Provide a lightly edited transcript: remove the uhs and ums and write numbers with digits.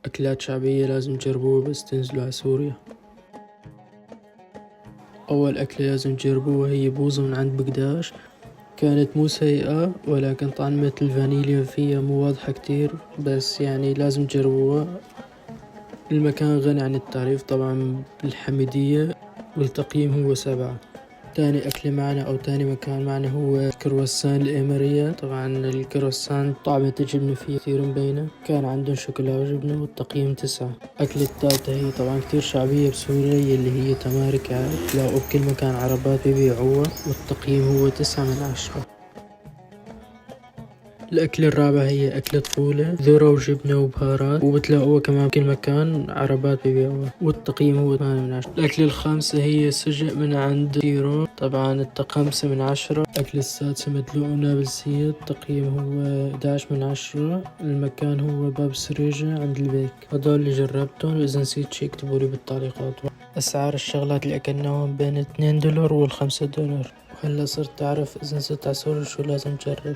أكلات شعبية لازم تجربوها بس تنزلوا على سوريا. أول أكلة لازم تجربوها هي بوظة من عند بقداش. كانت مو سيئة ولكن طعمة الفانيليا فيها مو واضحة كتير، بس يعني لازم تجربوها. المكان غني عن التعريف طبعا بالحميدية، والتقييم هو 7. تاني أكلة معنا أو تاني مكان معنا هو الكرواسان الإمارية. طبعا الكرواسان طعمة الجبنة فيه كثير مبينة، كان عندهم شوكولا وجبنة والتقييم 9. أكلة التالتة هي طبعا كتير شعبية بسوريا اللي هي تمارك، تلاقوا بكل مكان عربات بيبيعوها والتقييم هو 9/10. الأكلة الرابعة هي أكلة طفولة، ذرة وجبنة وبهارات، وبتلاقوها كمان بكل مكان عربات بيبيعوها والتقييم هو 8/10. الأكلة الخامسة هي سجق من عند ديرو، طبعا التقييم 5/10. الأكلة السادسة مدلوق نابلسية، التقييم هو 11/10. المكان هو باب سريجة عند البيك. هدول اللي جربتهم، وإذا نسيت شي اكتبولي بالتعليقات. أسعار الشغلات اللي أكلناهم بين $2 $5. وهلا صرت أعرف إذا نزلت عسوري شو لازم تجرب.